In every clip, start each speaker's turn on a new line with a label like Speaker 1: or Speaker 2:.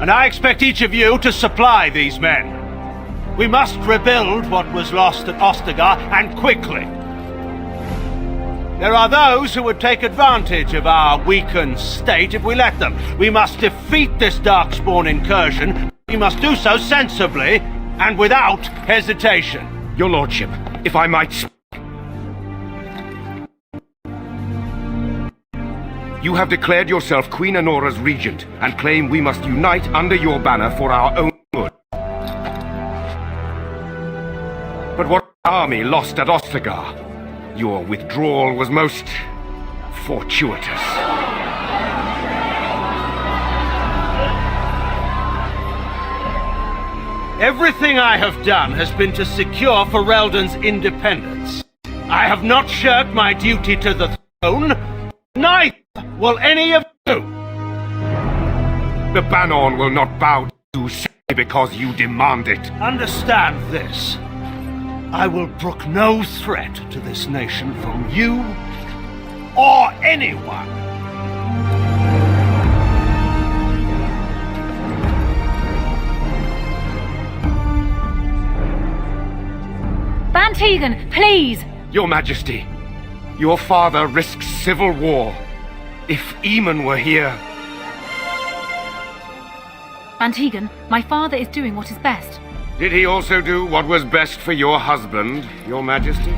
Speaker 1: And I expect each of you to supply these men. We must rebuild what was lost at Ostagar, and quickly. There are those who would take advantage of our weakened state if we let them. We must defeat this Darkspawn incursion. We must do so sensibly and without hesitation.
Speaker 2: Your lordship, if I might... You have declared yourself Queen Honora's regent, and claim we must unite under your banner for our own good. But what army lost at Ostagar? Your withdrawal was most... fortuitous.
Speaker 1: Everything I have done has been to secure Ferelden's independence. I have not shirked my duty to the throne. Neither will any of you.
Speaker 2: The Banon will not bow to you simply because you demand it.
Speaker 1: Understand this. I will brook no threat to this nation from you or anyone.
Speaker 3: Bantegan, please!
Speaker 2: Your Majesty, your father risks civil war. If Eamon were here...
Speaker 3: Bantegan, my father is doing what is best.
Speaker 2: Did he also do what was best for your husband, Your Majesty?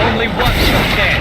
Speaker 4: Only one shall stand.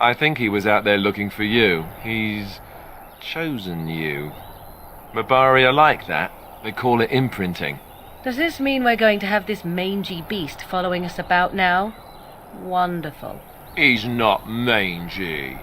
Speaker 5: I think he was out there looking for you. He's chosen you. Mabari are like that. They call it imprinting.
Speaker 6: Does this mean we're going to have this mangy beast following us about now? Wonderful.
Speaker 5: He's not mangy.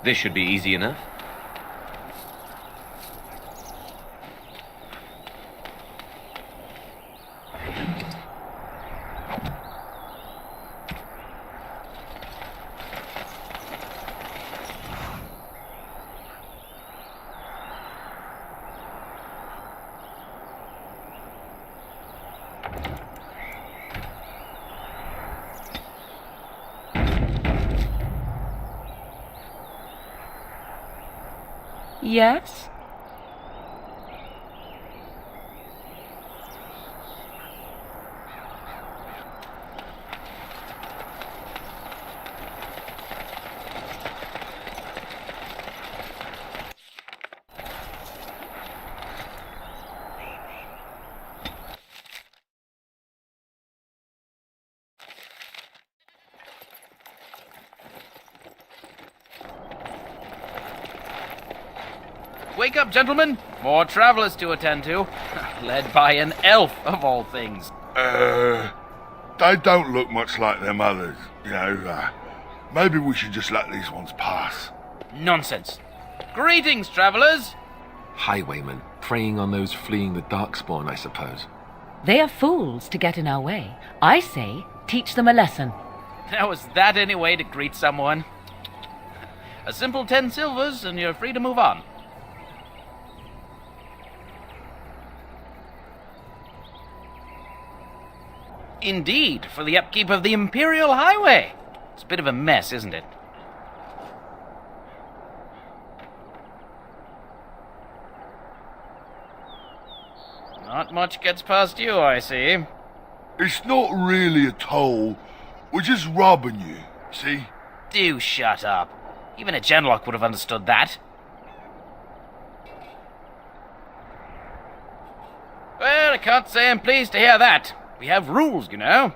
Speaker 5: This should be easy enough.
Speaker 6: Yes?
Speaker 4: Wake up, gentlemen! More travelers to attend to. Led by an elf, of all things.
Speaker 7: They don't look much like them others, you know. Maybe we should just let these ones pass.
Speaker 4: Nonsense. Greetings, travelers!
Speaker 5: Highwaymen, preying on those fleeing the Darkspawn, I suppose.
Speaker 6: They are fools to get in our way. I say, teach them a lesson.
Speaker 4: Now, is that any way to greet someone? A simple 10 silvers, and you're free to move on. Indeed, for the upkeep of the Imperial Highway. It's a bit of a mess, isn't it? Not much gets past you, I see.
Speaker 7: It's not really a toll. We're just robbing you, see?
Speaker 4: Do shut up. Even a genlock would have understood that. Well, I can't say I'm pleased to hear that. We have rules, you know.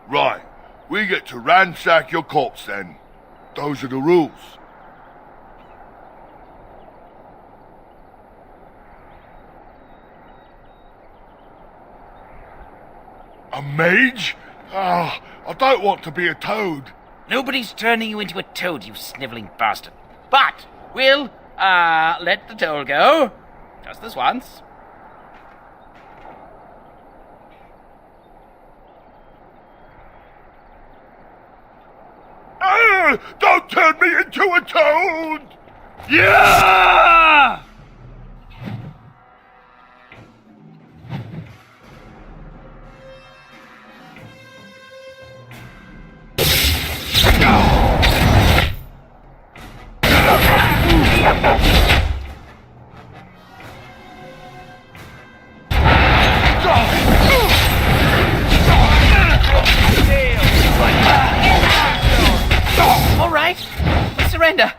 Speaker 7: Right. We get to ransack your corpse then. Those are the rules. A mage? Ah, I don't want to be a toad.
Speaker 4: Nobody's turning you into a toad, you snivelling bastard. But we'll, let the toll go. Just this once.
Speaker 7: Don't turn me into a toad! Yeah!
Speaker 4: All right, surrender.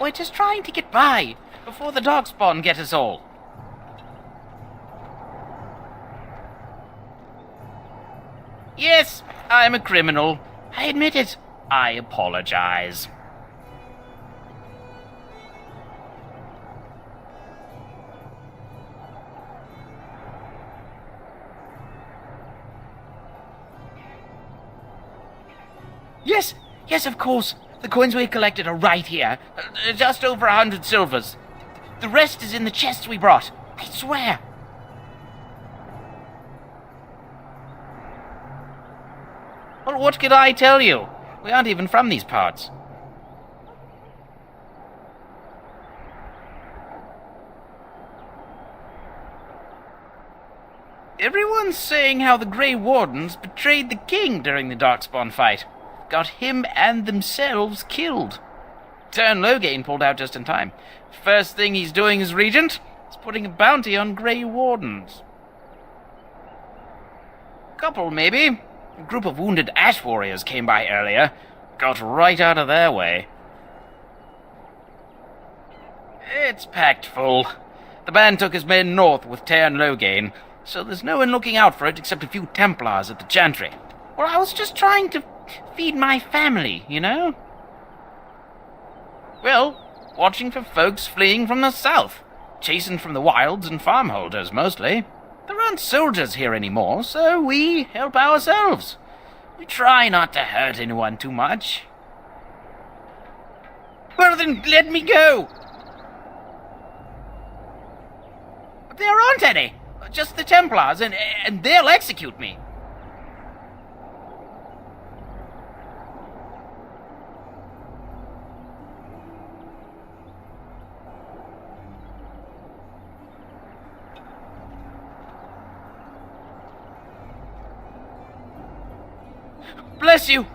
Speaker 4: We're just trying to get by before the Darkspawn get us all. Yes, I'm a criminal. I admit it. I apologize. Yes, of course. The coins we collected are right here. Just over 100 silvers. The rest is in the chests we brought. I swear. Well, what could I tell you? We aren't even from these parts. Everyone's saying how the Grey Wardens betrayed the king during the Darkspawn fight. Got him and themselves killed. Tern Loghain pulled out just in time. First thing he's doing as regent is putting a bounty on Grey Wardens. Couple, maybe. A group of wounded Ash Warriors came by earlier. Got right out of their way. It's packed full. The band took his men north with Tern Loghain, so there's no one looking out for it except a few Templars at the Chantry. Well, I was just trying to feed my family, you know? Well, watching for folks fleeing from the south. Chasing from the wilds and farmholders, mostly. There aren't soldiers here anymore, so we help ourselves. We try not to hurt anyone too much. Well then, let me go! There aren't any! Just the Templars, and they'll execute me. Bless you!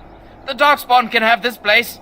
Speaker 4: The Darkspawn can have this place.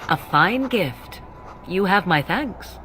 Speaker 6: A fine gift. You have my thanks.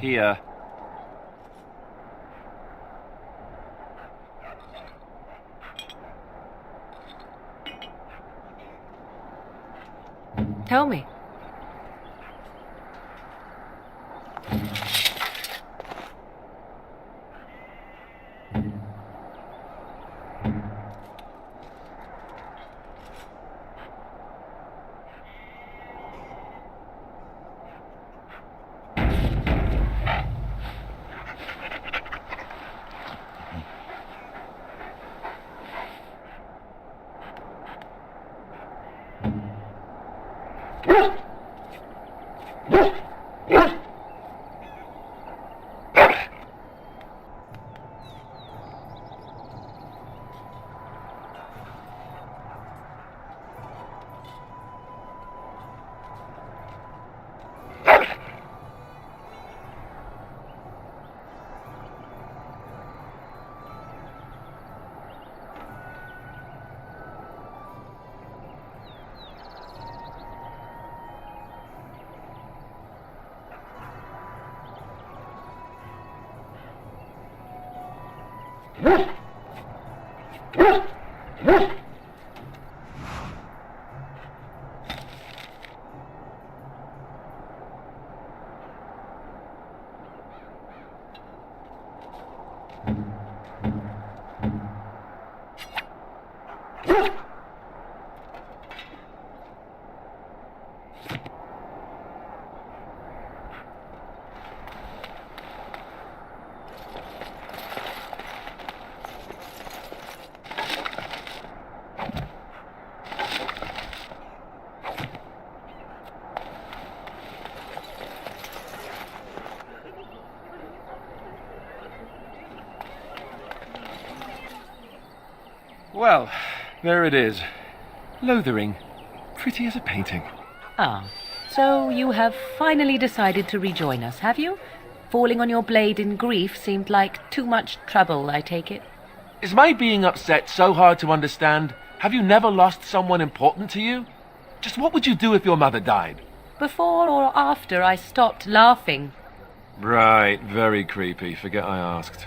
Speaker 5: Here.
Speaker 6: Tell me.
Speaker 5: Well, there it is. Lothering. Pretty as a painting.
Speaker 6: Ah, so you have finally decided to rejoin us, have you? Falling on your blade in grief seemed like too much trouble, I take it.
Speaker 5: Is my being upset so hard to understand? Have you never lost someone important to you? Just what would you do if your mother died?
Speaker 6: Before or after I stopped laughing.
Speaker 5: Right, very creepy. Forget I asked.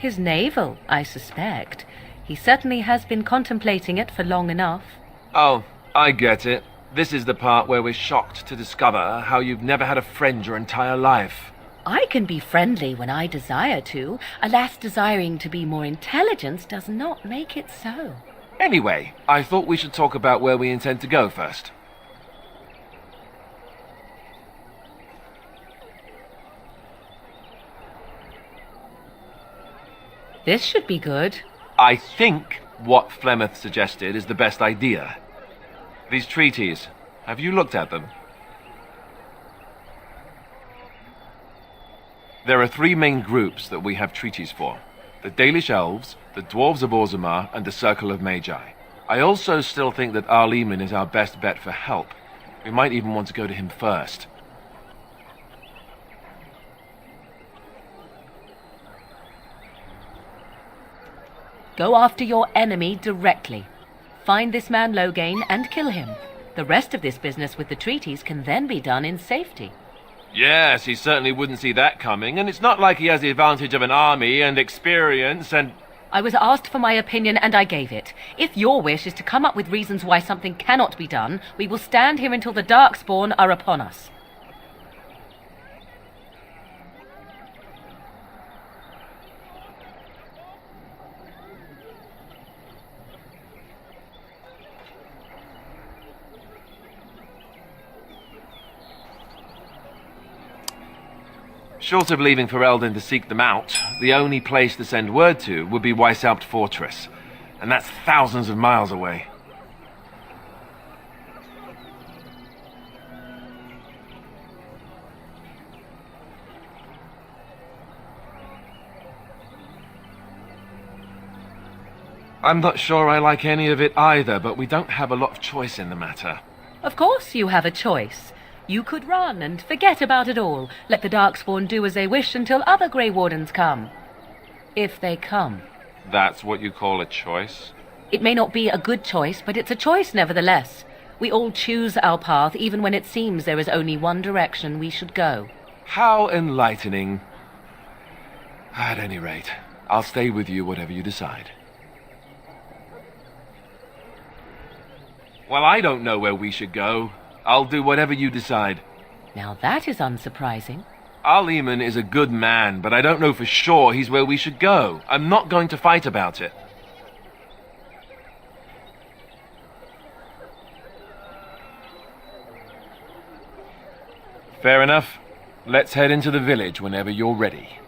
Speaker 6: His navel, I suspect. He certainly has been contemplating it for long enough.
Speaker 5: Oh, I get it. This is the part where we're shocked to discover how you've never had a friend your entire life.
Speaker 6: I can be friendly when I desire to. Alas, desiring to be more intelligent does not make it so.
Speaker 5: Anyway, I thought we should talk about where we intend to go first.
Speaker 6: This should be good.
Speaker 5: I think what Flemeth suggested is the best idea. These treaties, have you looked at them? There are three main groups that we have treaties for. The Dalish Elves, the Dwarves of Orzammar, and the Circle of Magi. I also still think that Arleman is our best bet for help. We might even want to go to him first.
Speaker 6: Go after your enemy directly. Find this man Loghain and kill him. The rest of this business with the treaties can then be done in safety.
Speaker 5: Yes, he certainly wouldn't see that coming, and it's not like he has the advantage of an army and experience and...
Speaker 6: I was asked for my opinion and I gave it. If your wish is to come up with reasons why something cannot be done, we will stand here until the Darkspawn are upon us.
Speaker 5: Short of leaving for Eldon to seek them out, the only place to send word to would be Weishaupt Fortress, and that's thousands of miles away. I'm not sure I like any of it either, but we don't have a lot of choice in the matter.
Speaker 6: Of course you have a choice. You could run and forget about it all. Let the Darkspawn do as they wish until other Grey Wardens come. If they come.
Speaker 5: That's what you call a choice?
Speaker 6: It may not be a good choice, but it's a choice nevertheless. We all choose our path, even when it seems there is only one direction we should go.
Speaker 5: How enlightening. At any rate, I'll stay with you whatever you decide. Well, I don't know where we should go. I'll do whatever you decide.
Speaker 6: Now that is unsurprising.
Speaker 5: Al-Eman is a good man, but I don't know for sure he's where we should go. I'm not going to fight about it. Fair enough. Let's head into the village whenever you're ready.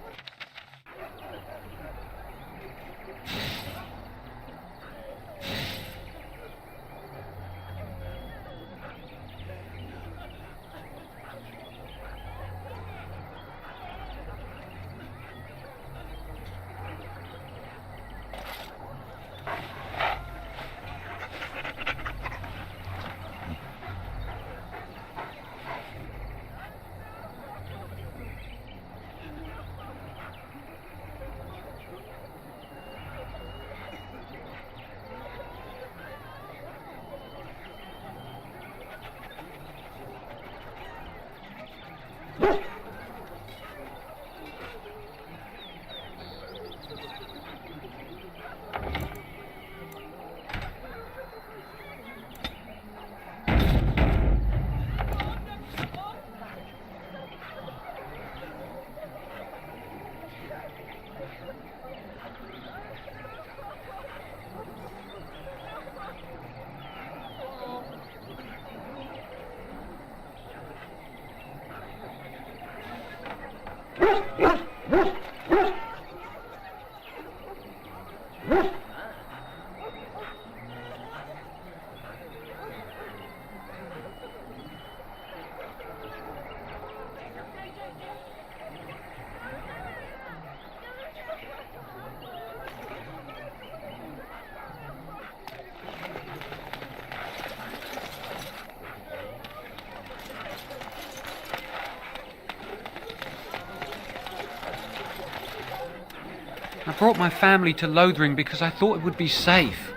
Speaker 8: I brought my family to Lothering because I thought it would be safe.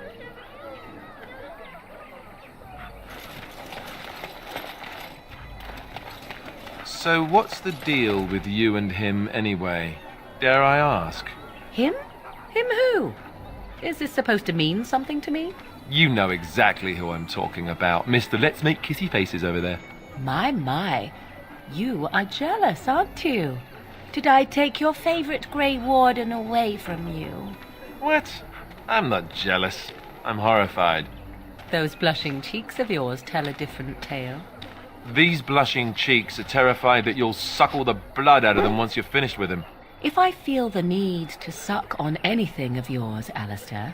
Speaker 5: So what's the deal with you and him anyway? Dare I ask?
Speaker 6: Him? Him who? Is this supposed to mean something to me?
Speaker 5: You know exactly who I'm talking about, Mr. Let's Make Kissy Faces over there.
Speaker 6: My. You are jealous, aren't you? Did I take your favorite Grey Warden away from you?
Speaker 5: What? I'm not jealous. I'm horrified.
Speaker 6: Those blushing cheeks of yours tell a different tale.
Speaker 5: These blushing cheeks are terrified that you'll suck all the blood out of them once you're finished with him.
Speaker 6: If I feel the need to suck on anything of yours, Alistair,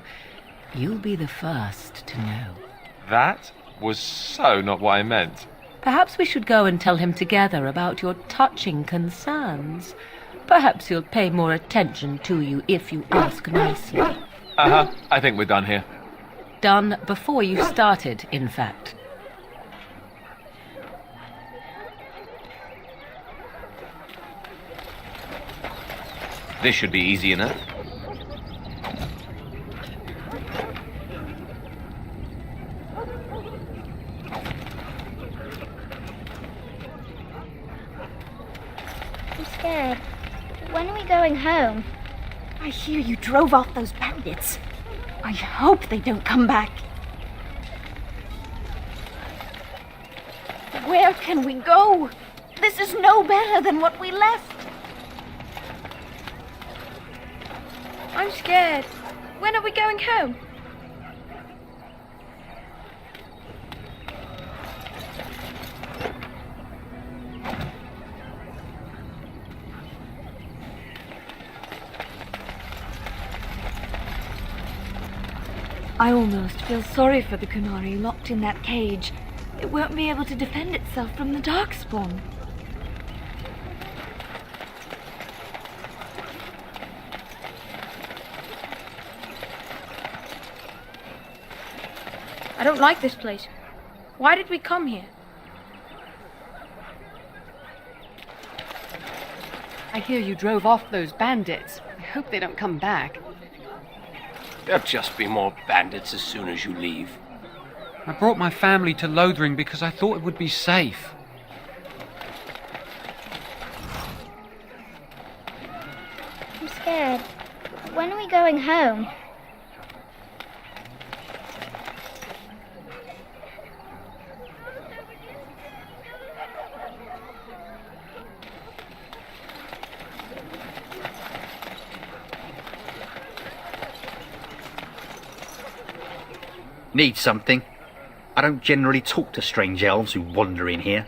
Speaker 6: you'll be the first to know.
Speaker 5: That was so not what I meant.
Speaker 6: Perhaps we should go and tell him together about your touching concerns. Perhaps he'll pay more attention to you if you ask nicely.
Speaker 5: I think we're done here.
Speaker 6: Done before you started, in fact.
Speaker 9: This should be easy enough.
Speaker 10: I'm scared. When are we going home?
Speaker 3: I hear you drove off those bandits. I hope they don't come back. Where can we go? This is no better than what we left. I'm scared. When are we going home? I almost feel sorry for the Kunari locked in that cage. It won't be able to defend itself from the Darkspawn. I don't like this place. Why did we come here?
Speaker 11: I hear you drove off those bandits. I hope they don't come back.
Speaker 9: There'll just be more bandits as soon as you leave.
Speaker 8: I brought my family to Lothering because I thought it would be safe.
Speaker 10: I'm scared. When are we going home?
Speaker 11: Need something? I don't generally talk to strange elves who wander in here.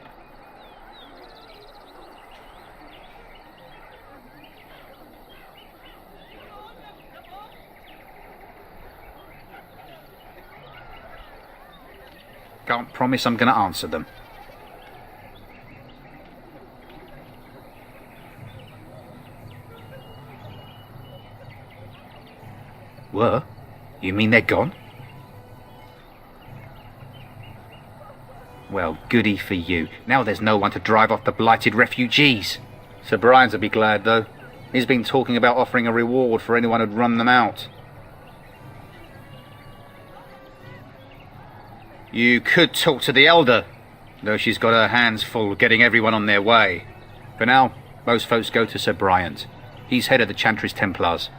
Speaker 11: Can't promise I'm going to answer them. Were? You mean they're gone? Well, goody for you. Now there's no one to drive off the blighted refugees. Sir Brian's will be glad, though. He's been talking about offering a reward for anyone who'd run them out. You could talk to the Elder, though she's got her hands full getting everyone on their way. For now, most folks go to Sir Brian. He's head of the Chantry's Templars.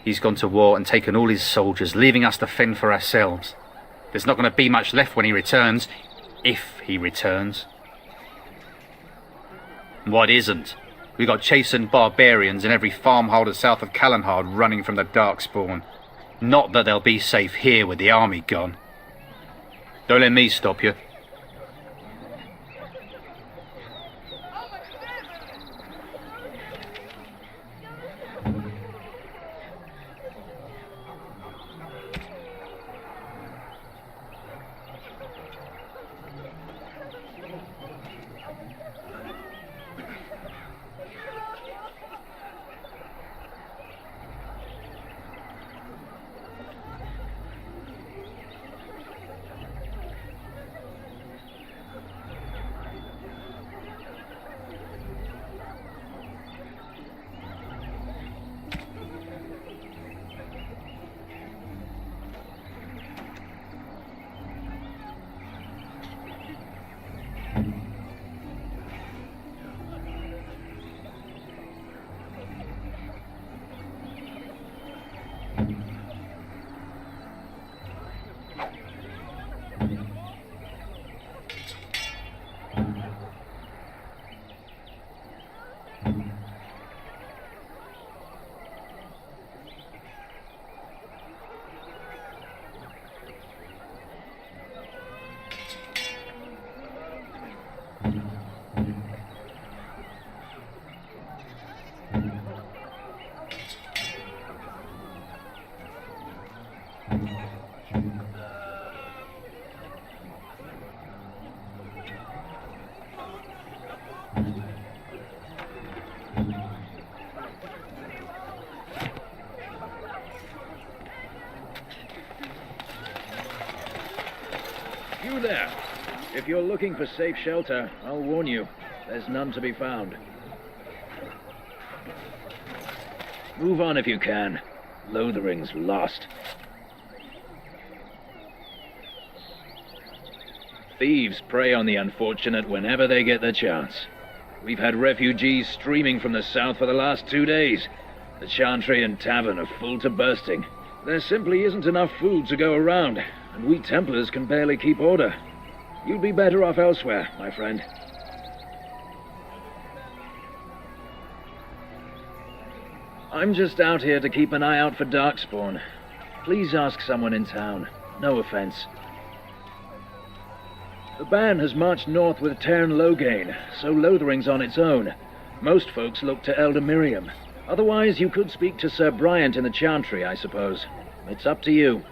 Speaker 11: He's gone to war and taken all his soldiers, leaving us to fend for ourselves. There's not going to be much left when he returns, if he returns. What isn't? We got chastened barbarians in every farmholder south of Callanhard running from the Darkspawn. Not that they'll be safe here with the army gone. Don't let me stop you.
Speaker 12: You there. If you're looking for safe shelter, I'll warn you, there's none to be found. Move on if you can. Lothering's lost. Thieves prey on the unfortunate whenever they get the chance. We've had refugees streaming from the south for the last 2 days. The Chantry and tavern are full to bursting. There simply isn't enough food to go around, and we Templars can barely keep order. You'd be better off elsewhere, my friend. I'm just out here to keep an eye out for Darkspawn. Please ask someone in town. No offense. The band has marched north with Cairn Logain, so Lothering's on its own. Most folks look to Elder Miriam. Otherwise, you could speak to Sir Bryant in the Chantry, I suppose. It's up to you.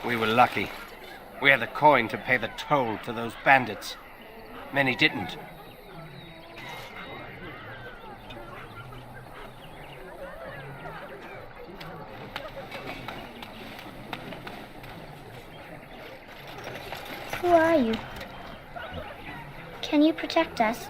Speaker 9: We were lucky. We had the coin to pay the toll to those bandits. Many didn't.
Speaker 10: Who are you? Can you protect us?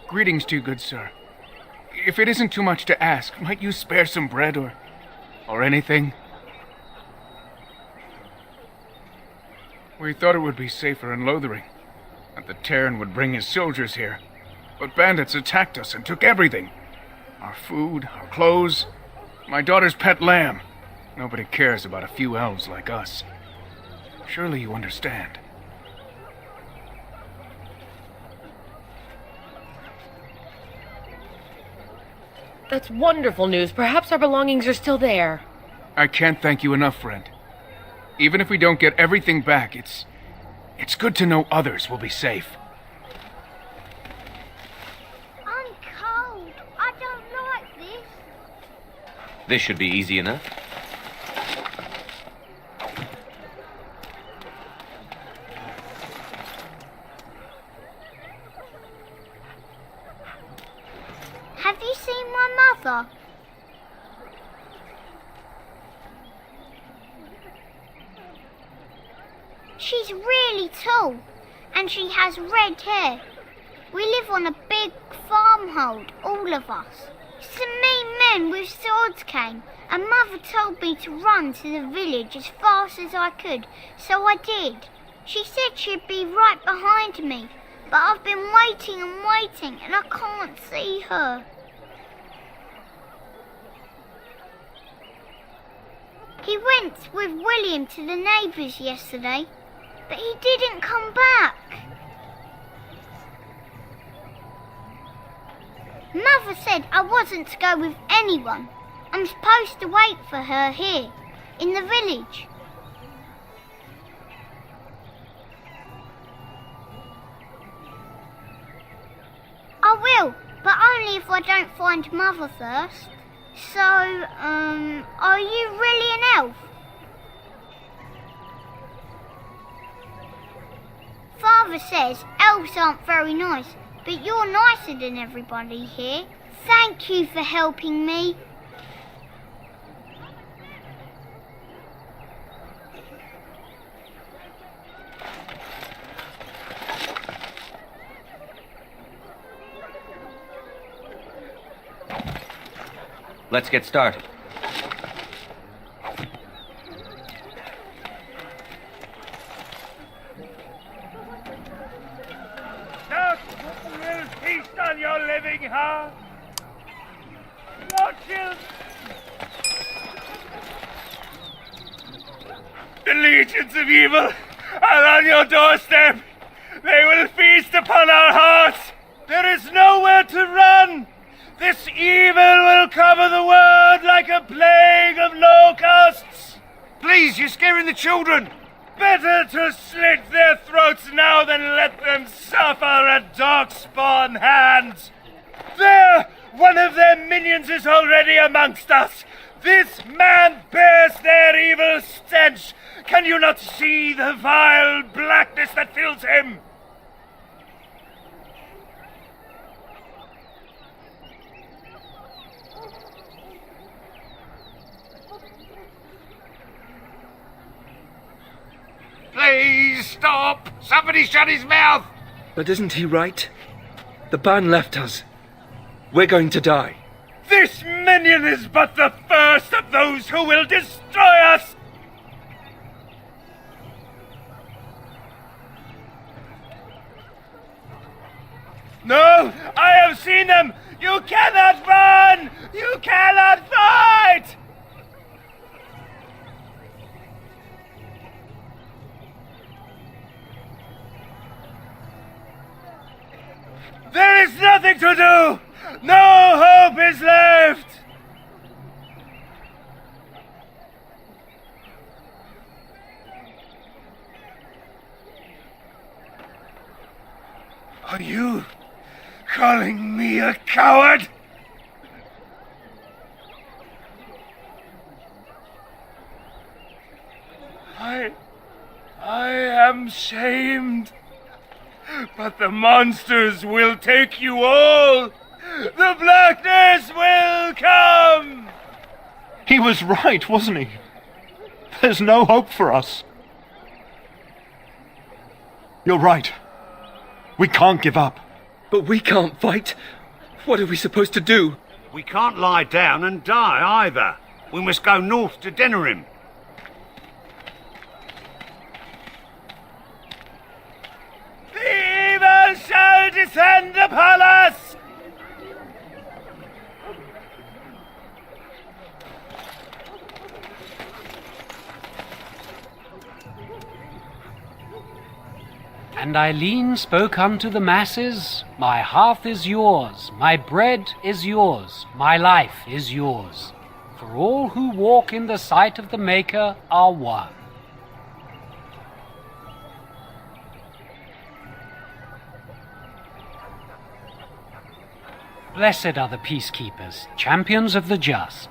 Speaker 13: Greetings to you, good sir. If it isn't too much to ask, might you spare some bread or anything? We thought it would be safer in Lothering, that the Terran would bring his soldiers here. But bandits attacked us and took everything. Our food, our clothes, my daughter's pet lamb. Nobody cares about a few elves like us. Surely you understand.
Speaker 6: That's wonderful news. Perhaps our belongings are still there.
Speaker 13: I can't thank you enough, friend. Even if we don't get everything back, it's good to know others will be safe.
Speaker 10: I'm cold. I don't like this.
Speaker 5: This should be easy enough.
Speaker 10: Have you seen my mother? She's really tall, and she has red hair. We live on a big farmhold, all of us. Some mean men with swords came, and Mother told me to run to the village as fast as I could, so I did. She said she'd be right behind me, but I've been waiting and waiting, and I can't see her. He went with William to the neighbours yesterday, but he didn't come back. Mother said I wasn't to go with anyone. I'm supposed to wait for her here, in the village. I will, but only if I don't find Mother first. So, are you really an elf? Father says elves aren't very nice, but you're nicer than everybody here. Thank you for helping me.
Speaker 5: Let's get started.
Speaker 1: Now will feast on your living heart. Your children. The legions of evil are on your doorstep. They will feast upon our hearts. There is nowhere to run. This evil will cover the world like a plague of locusts. Please, you're scaring the children. Better to slit their throats now than let them suffer at Darkspawn hands. There, one of their minions is already amongst us. This man bears their evil stench. Can you not see the vile blackness that fills him?
Speaker 2: Please stop! Somebody shut his mouth!
Speaker 14: But isn't he right? The ban left us. We're going to die.
Speaker 1: This minion is but the first of those who will destroy us! No! I have seen them! You cannot run! You cannot fight! There is nothing to do! No hope is left! Are you calling me a coward? I am shamed. But the monsters will take you all. The blackness will come.
Speaker 15: He was right, wasn't he? There's no hope for us. You're right. We can't give up.
Speaker 14: But we can't fight. What are we supposed to do?
Speaker 16: We can't lie down and die either. We must go north to Denerim.
Speaker 1: The evil shall descend upon us.
Speaker 8: And Eileen spoke unto the masses, My hearth is yours, my bread is yours, my life is yours. For all who walk in the sight of the Maker are one. Blessed are the peacekeepers, champions of the just.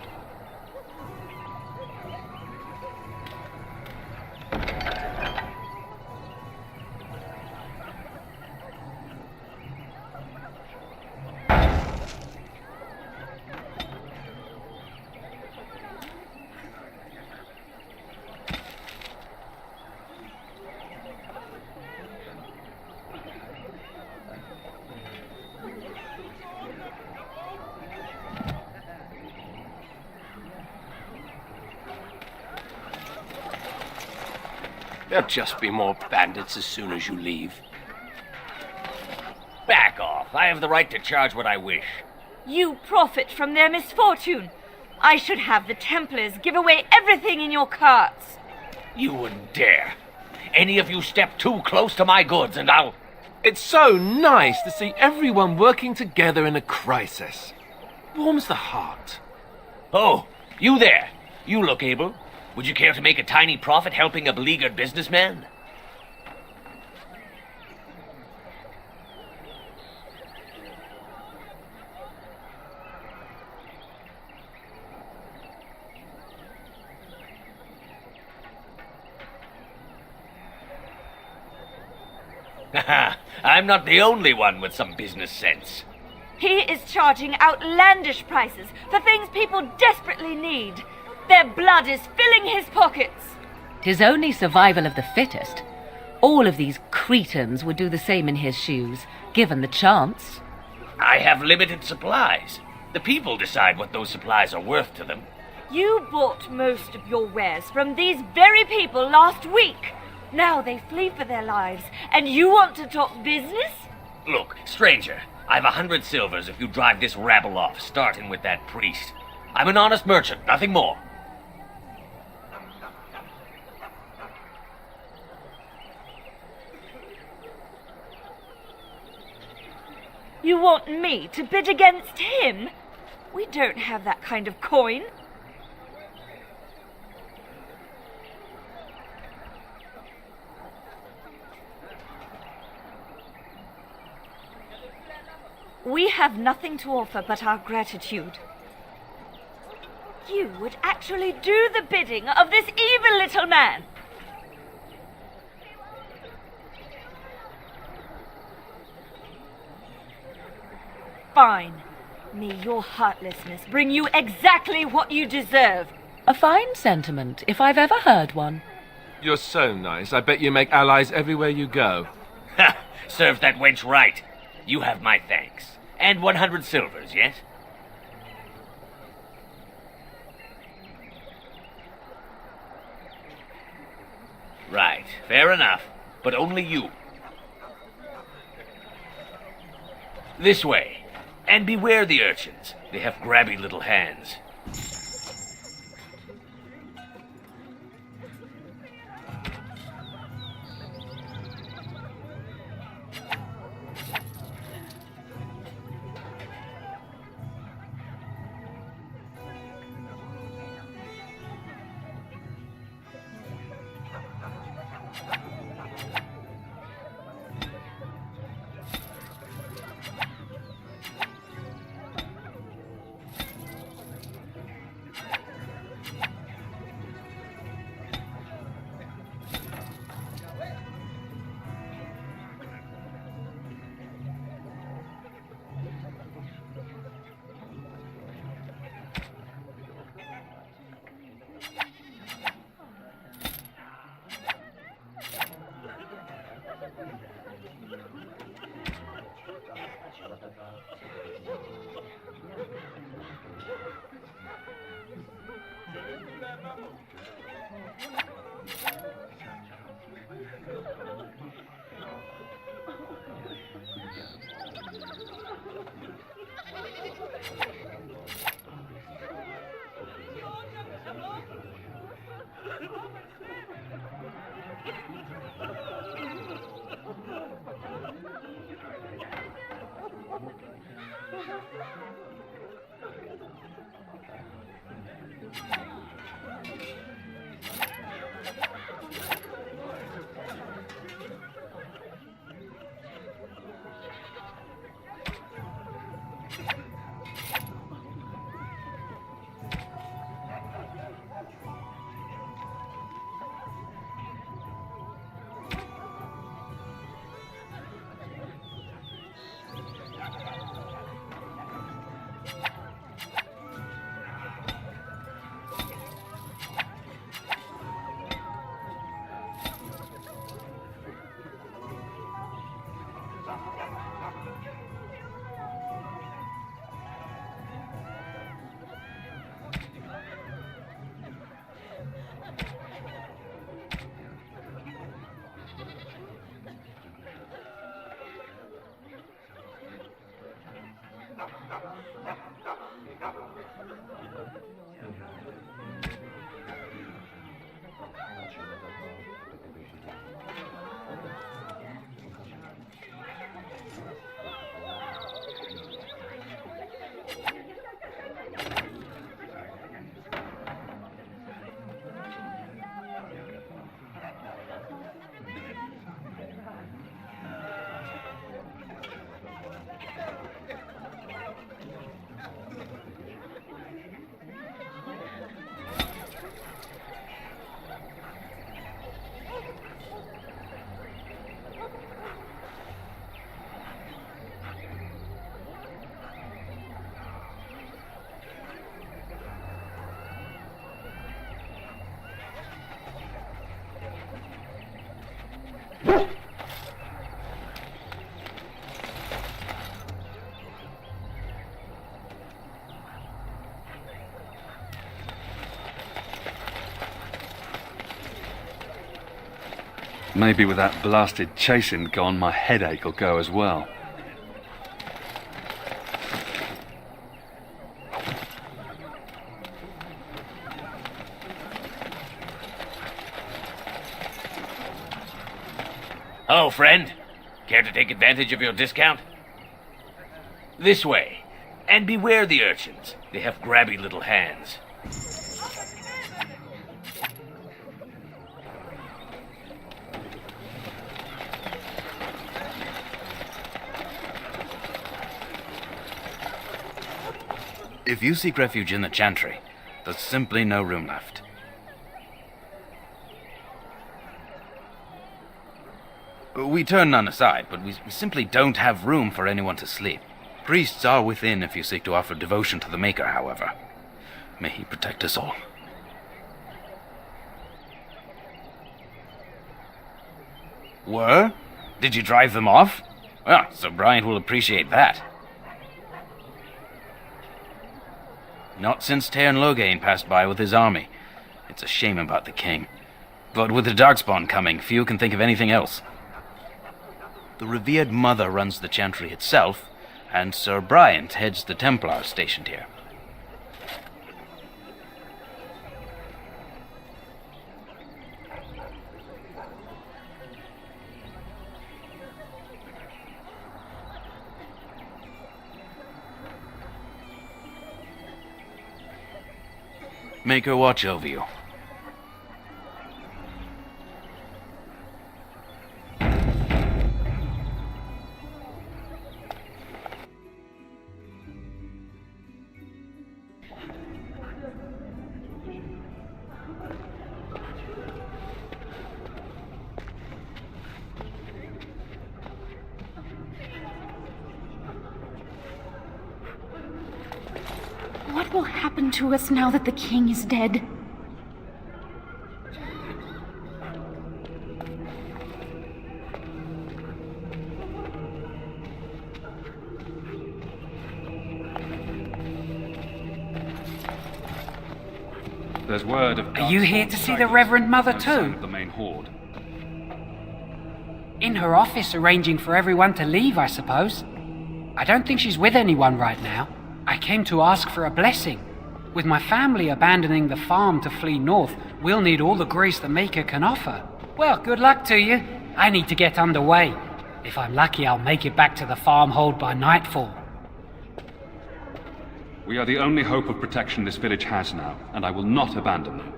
Speaker 9: There'll just be more bandits as soon as you leave.
Speaker 17: Back off. I have the right to charge what I wish.
Speaker 3: You profit from their misfortune. I should have the Templars give away everything in your carts.
Speaker 17: You wouldn't dare. Any of you step too close to my goods and I'll...
Speaker 5: It's so nice to see everyone working together in a crisis. Warms the heart.
Speaker 17: Oh, you there. You look able. Would you care to make a tiny profit helping a beleaguered businessman? Haha, I'm not the only one with some business sense.
Speaker 3: He is charging outlandish prices for things people desperately need. Their blood is filling his pockets.
Speaker 6: 'Tis only survival of the fittest. All of these cretins would do the same in his shoes, given the chance.
Speaker 17: I have limited supplies. The people decide what those supplies are worth to them.
Speaker 3: You bought most of your wares from these very people last week. Now they flee for their lives, and you want to talk business?
Speaker 17: Look, stranger, I've 100 silvers if you drive this rabble off, starting with that priest. I'm an honest merchant, nothing more.
Speaker 3: You want me to bid against him? We don't have that kind of coin. We have nothing to offer but our gratitude. You would actually do the bidding of this evil little man. Fine. May your heartlessness bring you exactly what you deserve.
Speaker 6: A fine sentiment, if I've ever heard one.
Speaker 5: You're so nice. I bet you make allies everywhere you go.
Speaker 17: Ha! Serves that wench right. You have my thanks. And 100 silvers, yes? Right, fair enough. But only you. This way. And beware the urchins. They have grabby little hands.
Speaker 18: Maybe with that blasted chasing gone, my headache will go as well.
Speaker 17: Hello, friend. Care to take advantage of your discount? This way. And beware the urchins. They have grabby little hands.
Speaker 4: If you seek refuge in the Chantry, there's simply no room left. We turn none aside, but we simply don't have room for anyone to sleep. Priests are within if you seek to offer devotion to the Maker, however. May he protect us all. Were? Did you drive them off? Well, Sir Bryant will appreciate that. Not since Tairn Logain passed by with his army. It's a shame about the king. But with the Darkspawn coming, few can think of anything else. The revered mother runs the Chantry itself, and Sir Bryant heads the Templars stationed here. Make her watch over you.
Speaker 19: What will happen to us now that the king is dead?
Speaker 18: There's word of...
Speaker 8: Are you here to see the Reverend Mother too?
Speaker 18: The main horde.
Speaker 8: In her office arranging for everyone to leave, I suppose. I don't think she's with anyone right now. I came to ask for a blessing. With my family abandoning the farm to flee north, we'll need all the grace the Maker can offer. Well, good luck to you. I need to get underway. If I'm lucky, I'll make it back to the farmhold by nightfall.
Speaker 18: We are the only hope of protection this village has now, and I will not abandon them.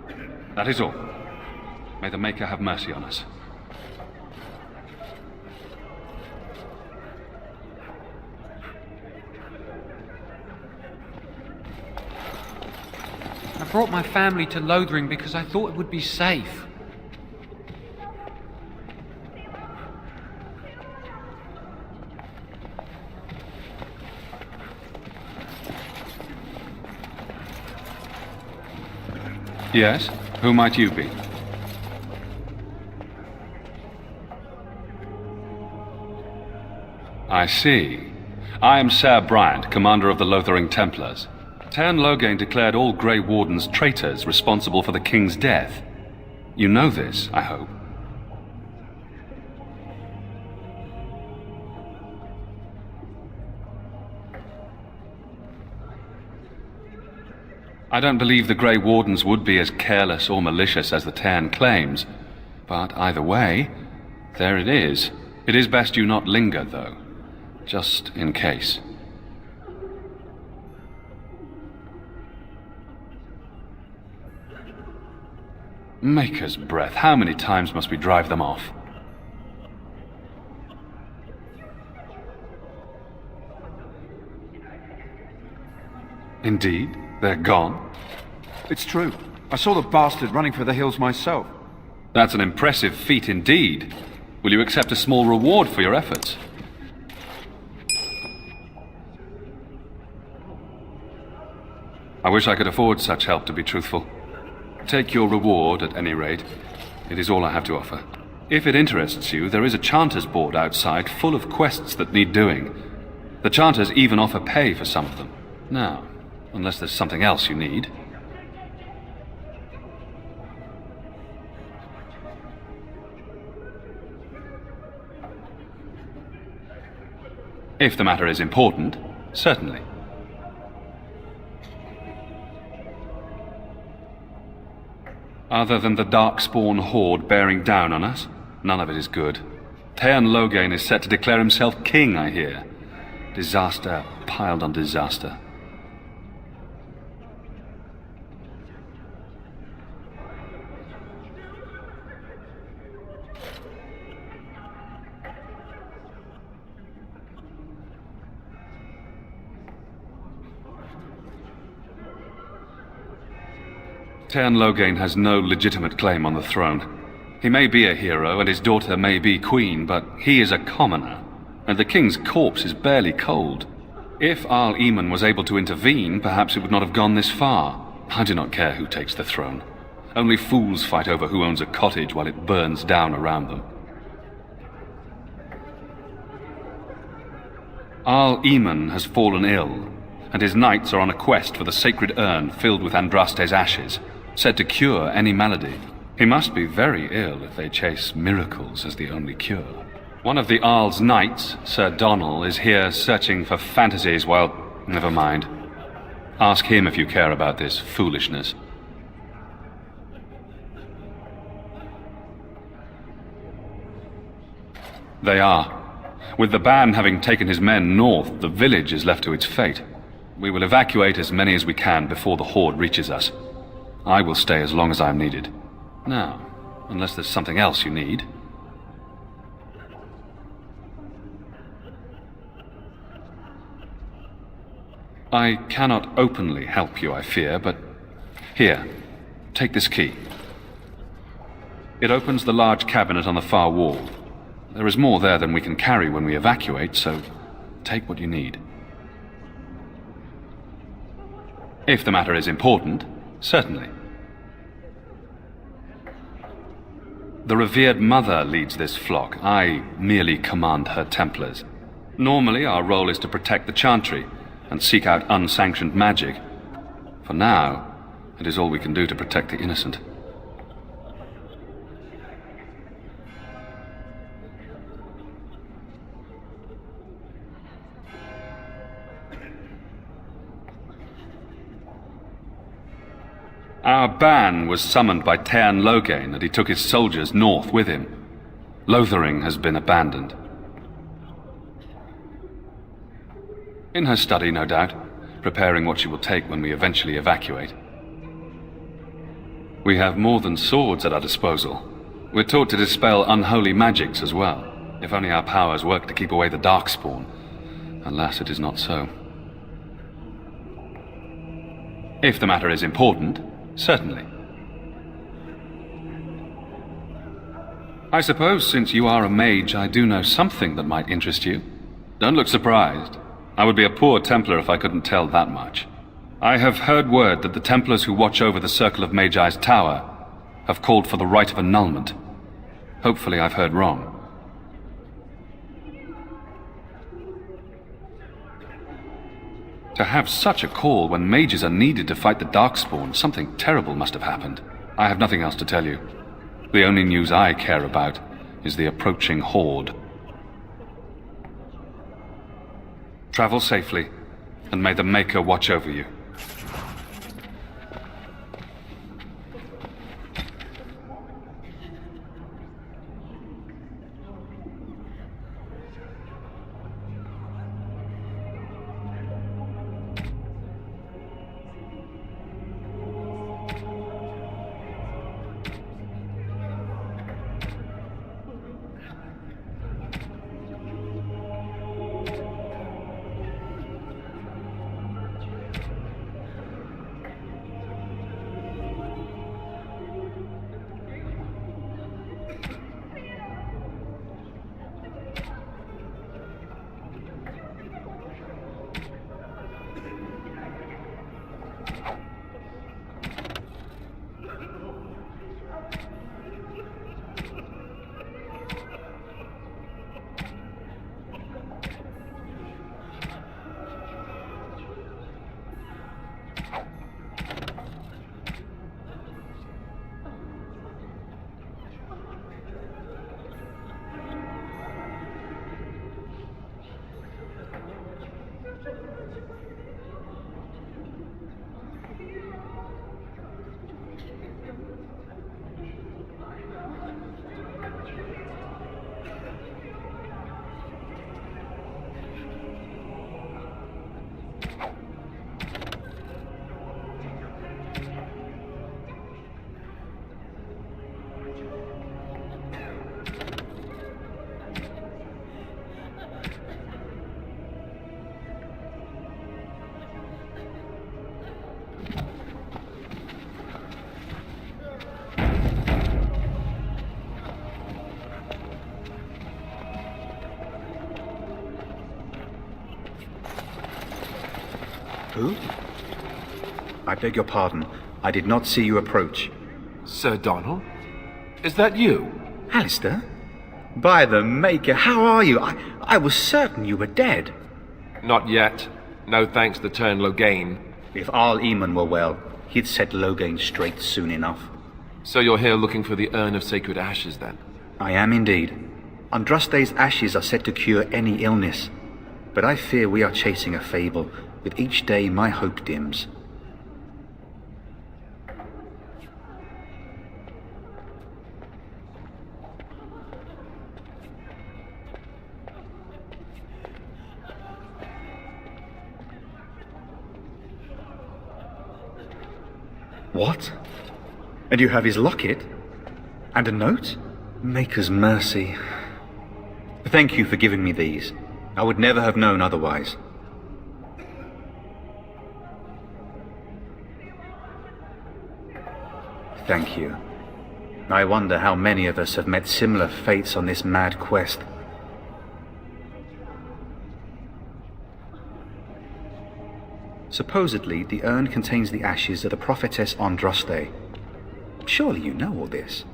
Speaker 18: That is all. May the Maker have mercy on us.
Speaker 8: I brought my family to Lothering because I thought it would be safe.
Speaker 18: Yes? Who might you be? I see. I am Sir Bryant, commander of the Lothering Templars. Tairn Logain declared all Grey Wardens traitors responsible for the king's death. You know this, I hope. I don't believe the Grey Wardens would be as careless or malicious as the Tairn claims. But either way, there it is. It is best you not linger, though. Just in case. Maker's breath, how many times must we drive them off? Indeed, they're gone.
Speaker 15: It's true. I saw the bastard running for the hills myself.
Speaker 18: That's an impressive feat indeed. Will you accept a small reward for your efforts? I wish I could afford such help, to be truthful. Take your reward, at any rate. It is all I have to offer. If it interests you, there is a Chanter's board outside full of quests that need doing. The Chanters even offer pay for some of them. Now, unless there's something else you need. If the matter is important, certainly. Other than the Darkspawn horde bearing down on us, none of it is good. Tairn Logain is set to declare himself king, I hear. Disaster piled on disaster. Tairn Logain has no legitimate claim on the throne. He may be a hero, and his daughter may be queen, but he is a commoner, and the king's corpse is barely cold. If Arl Eamon was able to intervene, perhaps it would not have gone this far. I do not care who takes the throne. Only fools fight over who owns a cottage while it burns down around them. Arl Eamon has fallen ill, and his knights are on a quest for the sacred urn filled with Andraste's ashes, said to cure any malady. He must be very ill if they chase miracles as the only cure. One of the Arl's knights, Sir Donnell, is here searching for fantasies while... Never mind. Ask him if you care about this foolishness. They are. With the ban having taken his men north, the village is left to its fate. We will evacuate as many as we can before the horde reaches us. I will stay as long as I am needed. Now, unless there's something else you need. I cannot openly help you, I fear, but... Here, take this key. It opens the large cabinet on the far wall. There is more there than we can carry when we evacuate, so take what you need. If the matter is important, certainly. The revered mother leads this flock. I merely command her Templars. Normally, our role is to protect the Chantry and seek out unsanctioned magic. For now, it is all we can do to protect the innocent. Our ban was summoned by Tairn Logain, and he took his soldiers north with him. Lothering has been abandoned. In her study, no doubt, preparing what she will take when we eventually evacuate. We have more than swords at our disposal. We're taught to dispel unholy magics as well, if only our powers work to keep away the Darkspawn. Alas, it is not so. If the matter is important, certainly. I suppose since you are a mage, I do know something that might interest you. Don't look surprised. I would be a poor Templar if I couldn't tell that much. I have heard word that the Templars who watch over the Circle of Magi's tower have called for the rite of annulment. Hopefully I've heard wrong. To have such a call when mages are needed to fight the Darkspawn, something terrible must have happened. I have nothing else to tell you. The only news I care about is the approaching horde. Travel safely, and may the Maker watch over you.
Speaker 11: Who? I beg your pardon. I did not see you approach.
Speaker 5: Sir Donald? Is that you?
Speaker 11: Alistair? By the Maker, how are you? I was certain you were dead.
Speaker 5: Not yet. No thanks to Turn Logain.
Speaker 11: If Arl Eamon were well, he'd set Logain straight soon enough.
Speaker 5: So you're here looking for the Urn of Sacred Ashes, then?
Speaker 11: I am indeed. Andraste's ashes are said to cure any illness. But I fear we are chasing a fable. With each day my hope dims. What? And you have his locket? And a note? Maker's mercy. Thank you for giving me these. I would never have known otherwise. Thank you. I wonder how many of us have met similar fates on this mad quest. Supposedly, the urn contains the ashes of the prophetess Andraste. Surely you know all this.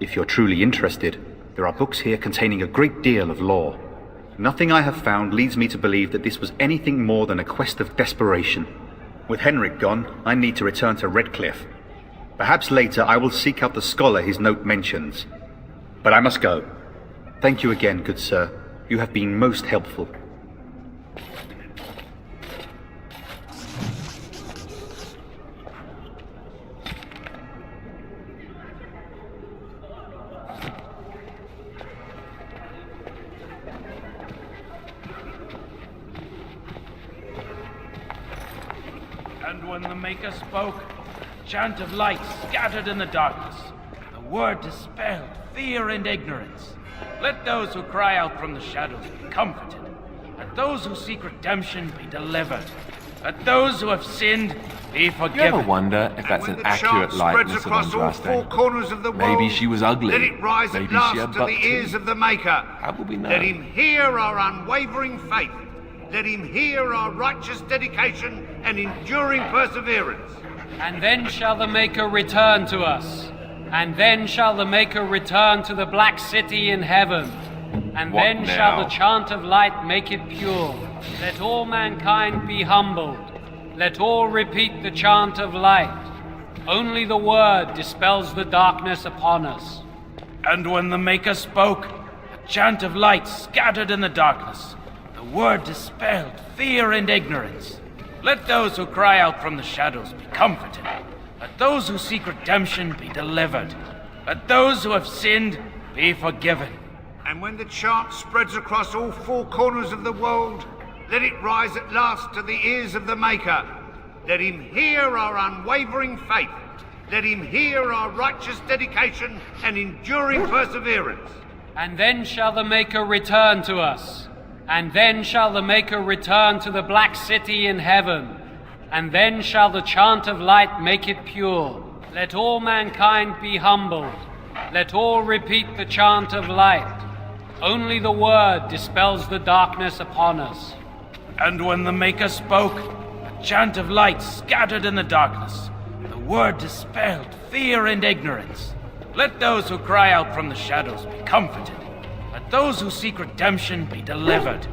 Speaker 11: If you're truly interested, there are books here containing a great deal of lore. Nothing I have found leads me to believe that this was anything more than a quest of desperation. With Henrik gone, I need to return to Redcliffe. Perhaps later I will seek out the scholar his note mentions. But I must go. Thank you again, good sir. You have been most helpful.
Speaker 4: And when the Maker spoke, a chant of light scattered in the darkness. The word dispelled fear and ignorance. Let those who cry out from the shadows be comforted. Let those who seek redemption be delivered. Let those who have sinned be forgiven.
Speaker 5: You ever wonder if that's an accurate likeness of Andraste? Maybe she was ugly.
Speaker 16: Let it rise
Speaker 5: Maybe
Speaker 16: at
Speaker 5: she
Speaker 16: last
Speaker 5: had
Speaker 16: to
Speaker 5: butt
Speaker 16: the
Speaker 5: teeth.
Speaker 16: ears of the Maker.
Speaker 5: How will we know?
Speaker 16: Let him hear our unwavering faith. Let him hear our righteous dedication and enduring perseverance.
Speaker 8: And then shall the Maker return to us. And then shall the Maker return to the Black City in heaven. And
Speaker 5: What
Speaker 8: then
Speaker 5: now?
Speaker 8: shall the chant of light make it pure. Let all mankind be humbled. Let all repeat the chant of light. Only the word dispels the darkness upon us.
Speaker 4: And when the Maker spoke, a chant of light scattered in the darkness. The word dispelled fear and ignorance. Let those who cry out from the shadows be comforted. Let those who seek redemption be delivered. Let those who have sinned be forgiven.
Speaker 16: And when the chant spreads across all four corners of the world, let it rise at last to the ears of the Maker. Let him hear our unwavering faith. Let him hear our righteous dedication and enduring perseverance.
Speaker 8: And then shall the Maker return to us. And then shall the Maker return to the Black City in heaven. And then shall the chant of light make it pure. Let all mankind be humbled. Let all repeat the chant of light. Only the word dispels the darkness upon us.
Speaker 4: And when the Maker spoke, a chant of light scattered in the darkness. The word dispelled fear and ignorance. Let those who cry out from the shadows be comforted. Let those who seek redemption be delivered.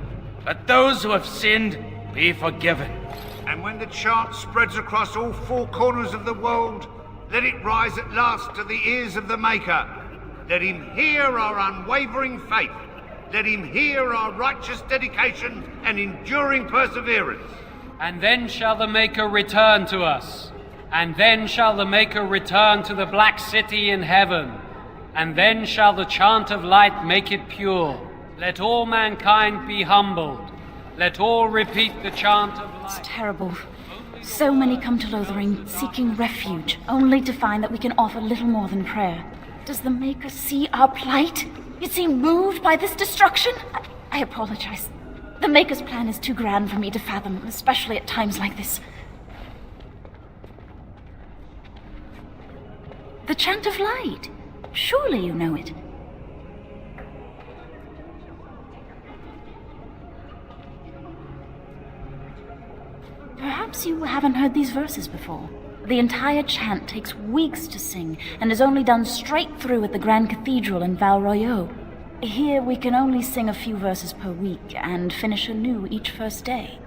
Speaker 4: Let those who have sinned be forgiven.
Speaker 16: And when the chant spreads across all four corners of the world, let it rise at last to the ears of the Maker. Let him hear our unwavering faith. Let him hear our righteous dedication and enduring perseverance.
Speaker 8: And then shall the Maker return to us. And then shall the Maker return to the Black City in heaven. And then shall the chant of light make it pure. Let all mankind be humbled. Let all repeat the chant of light.
Speaker 19: It's terrible. So many come to Lothering seeking refuge, only to find that we can offer little more than prayer. Does the Maker see our plight? You seem moved by this destruction? I apologize. The Maker's plan is too grand for me to fathom, especially at times like this. The Chant of Light. Surely you know it. Perhaps you haven't heard these verses before. The entire chant takes weeks to sing and is only done straight through at the Grand Cathedral in Val Royeaux. Here we can only sing a few verses per week and finish anew each first day.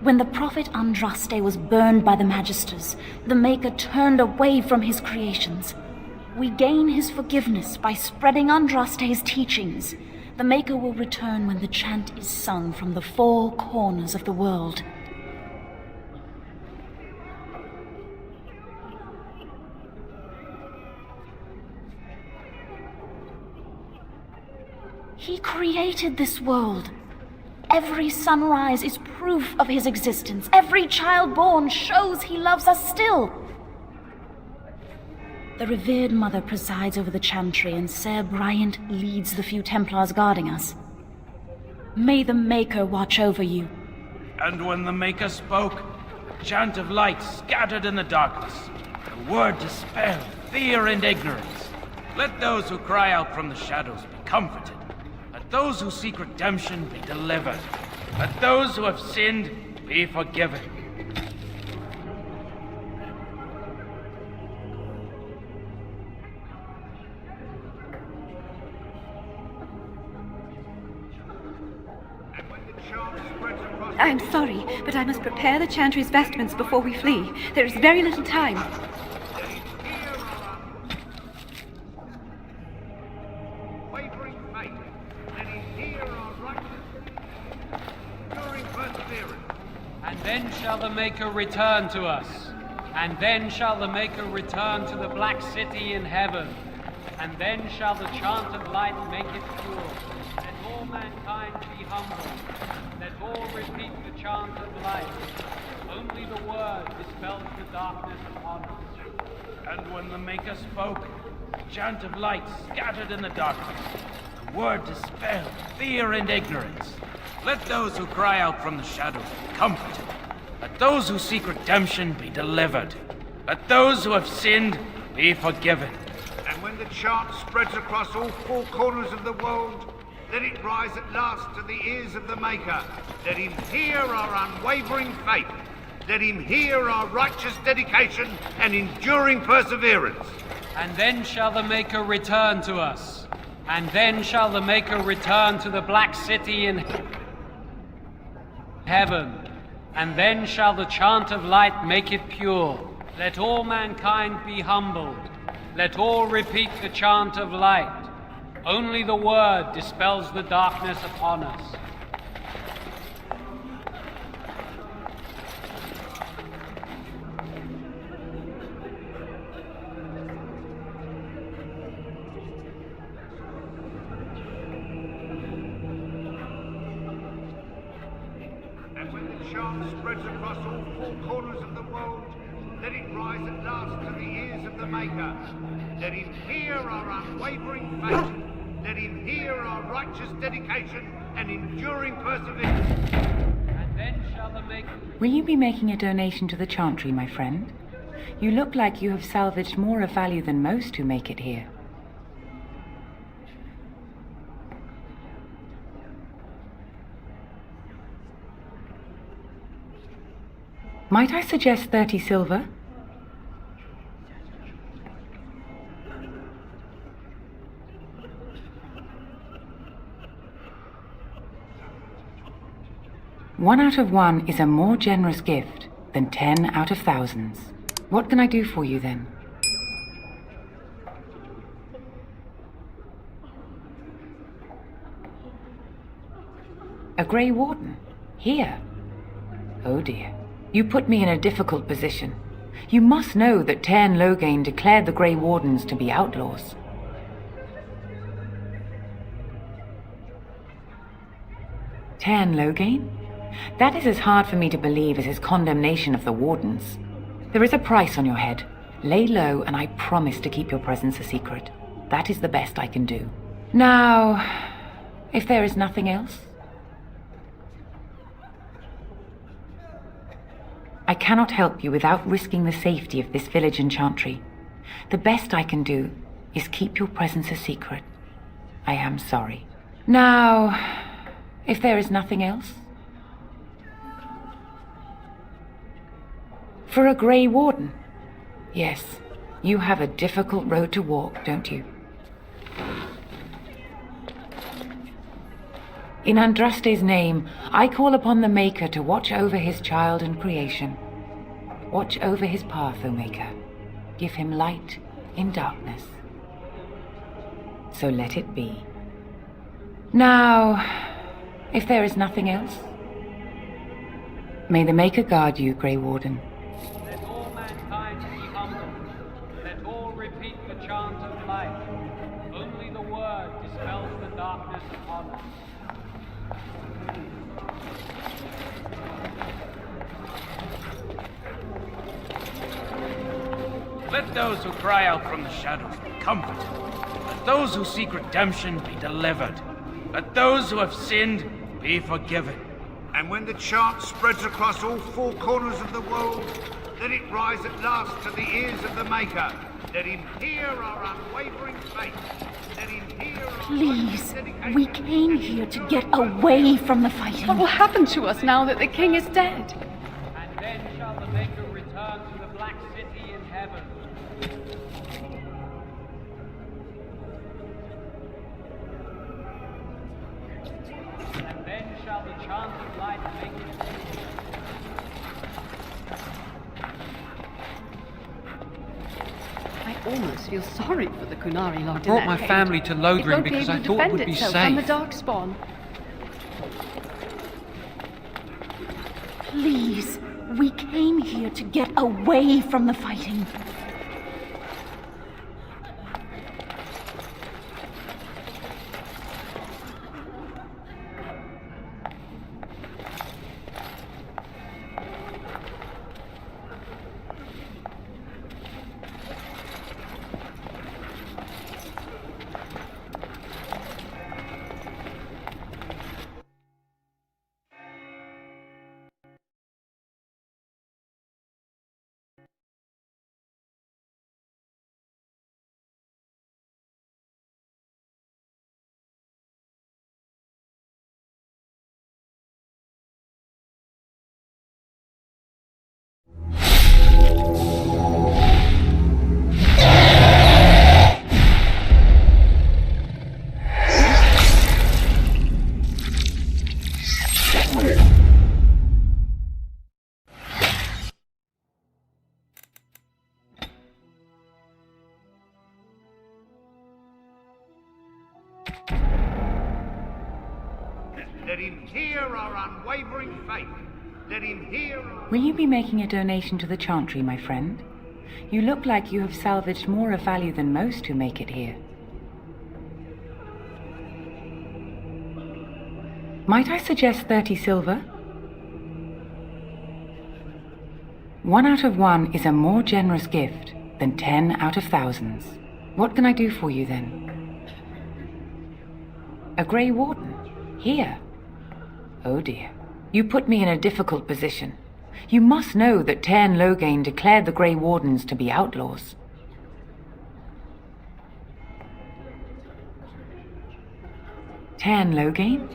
Speaker 19: When the prophet Andraste was burned by the Magisters, the Maker turned away from his creations. We gain his forgiveness by spreading Andraste's teachings. The Maker will return when the chant is sung from the four corners of the world. He created this world. Every sunrise is proof of his existence. Every child born shows he loves us still. The revered Mother presides over the Chantry, and Sir Bryant leads the few Templars guarding us. May the Maker watch over you.
Speaker 20: And when the Maker spoke, a chant of light scattered in the darkness. The word dispelled fear and ignorance. Let those who cry out from the shadows be comforted. Let those who seek redemption be delivered. Let those who have sinned be forgiven.
Speaker 21: I'm sorry, but I must prepare the Chantry's vestments before we flee. There is very little time.
Speaker 8: And then shall the Maker return to us. And then shall the Maker return to the Black City in heaven. And then shall the chant of light make it pure. Let all mankind be humble. Let all repeat the chant of light. Only the word dispels the darkness upon us.
Speaker 20: And when the Maker spoke, a chant of light scattered in the darkness. The word dispelled fear and ignorance. Let those who cry out from the shadows be comforted. Let those who seek redemption be delivered. Let those who have sinned be forgiven.
Speaker 16: And when the chant spreads across all four corners of the world, let it rise at last to the ears of the Maker. Let him hear our unwavering faith. Let him hear our righteous dedication and enduring perseverance.
Speaker 8: And then shall the Maker return to us. And then shall the Maker return to the Black City in heaven. And then shall the chant of light make it pure. Let all mankind be humbled. Let all repeat the chant of light. Only the word dispels the darkness upon us.
Speaker 16: And when the chant spreads across all four corners of the world, let it rise at last to the ears of the Maker. Let him hear our unwavering faith. Let him hear our righteous dedication and enduring perseverance.
Speaker 8: And then shall the Maker...
Speaker 22: Will you be making a donation to the Chantry, my friend? You look like you have salvaged more of value than most who make it here. Might I suggest 30 silver? One out of one is a more generous gift than 10 out of thousands. What can I do for you then? A Grey Warden? Here? Oh dear. You put me in a difficult position. You must know that Tairn Logain declared the Grey Wardens to be outlaws. Tairn Logain? That is as hard for me to believe as his condemnation of the Wardens. There is a price on your head. Lay low, and I promise to keep your presence a secret. That is the best I can do. Now, if there is nothing else... I cannot help you without risking the safety of this village in Chantry. The best I can do is keep your presence a secret. I am sorry. Now, if there is nothing else? For a Grey Warden? Yes, you have a difficult road to walk, don't you? In Andraste's name, I call upon the Maker to watch over his child and creation. Watch over his path, O Maker. Give him light in darkness. So let it be. Now, if there is nothing else, may the Maker guard you, Grey Warden.
Speaker 8: Let all mankind be humble. Let all repeat the chant of life. Only the word dispels the darkness upon us.
Speaker 20: Let those who cry out from the shadows be comforted. Let those who seek redemption be delivered. Let those who have sinned be forgiven.
Speaker 16: And when the chant spreads across all four corners of the world, let it rise at last to the ears of the Maker. Let him hear our unwavering faith. Let him hear our...
Speaker 19: Please, we came here to get away from the fighting.
Speaker 21: What will happen to us now that the king is dead?
Speaker 8: And then shall the Maker return to the Black City in heaven. And then shall the chant of light make it.
Speaker 21: I almost feel sorry for the Kunari lot.
Speaker 8: I brought my family to Lothering because I thought it would be safe.
Speaker 21: From the Darkspawn.
Speaker 19: Please, we came here to get away from the fighting.
Speaker 16: Let him hear our unwavering faith. Let him hear...
Speaker 22: Will you be making a donation to the Chantry, my friend? You look like you have salvaged more of value than most who make it here. Might I suggest 30 silver? 1 out of 1 is a more generous gift than 10 out of thousands. What can I do for you then? A Grey Warden? Here? Oh dear. You put me in a difficult position. You must know that Tairn Logain declared the Grey Wardens to be outlaws. Tairn Logain?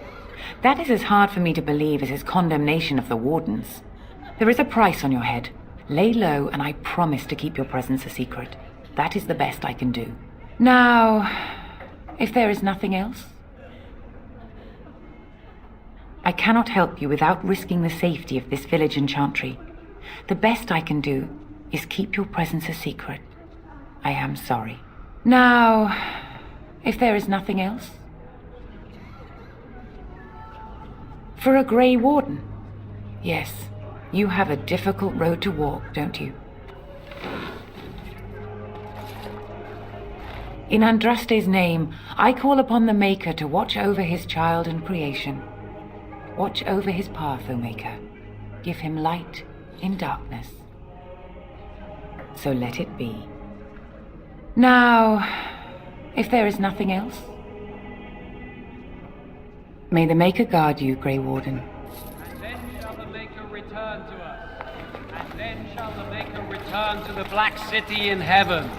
Speaker 22: That is as hard for me to believe as his condemnation of the Wardens. There is a price on your head. Lay low, and I promise to keep your presence a secret. That is the best I can do. Now, if there is nothing else? I cannot help you without risking the safety of this village in Chantry. The best I can do is keep your presence a secret. I am sorry. Now, if there is nothing else? For a Grey Warden? Yes, you have a difficult road to walk, don't you? In Andraste's name, I call upon the Maker to watch over his child and creation. Watch over his path, O Maker. Give him light in darkness. So let it be. Now, if there is nothing else, may the Maker guard you, Grey Warden.
Speaker 8: And then shall the Maker return to us, and return to the Black City in heaven,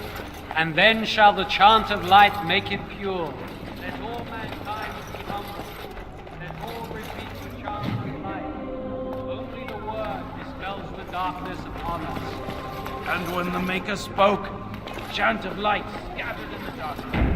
Speaker 8: and then shall the chant of light make it pure. Let all mankind be humble. Let all repeat the chant of light. Only the word dispels the darkness upon us.
Speaker 20: And when the Maker spoke, the chant of light scattered in the darkness.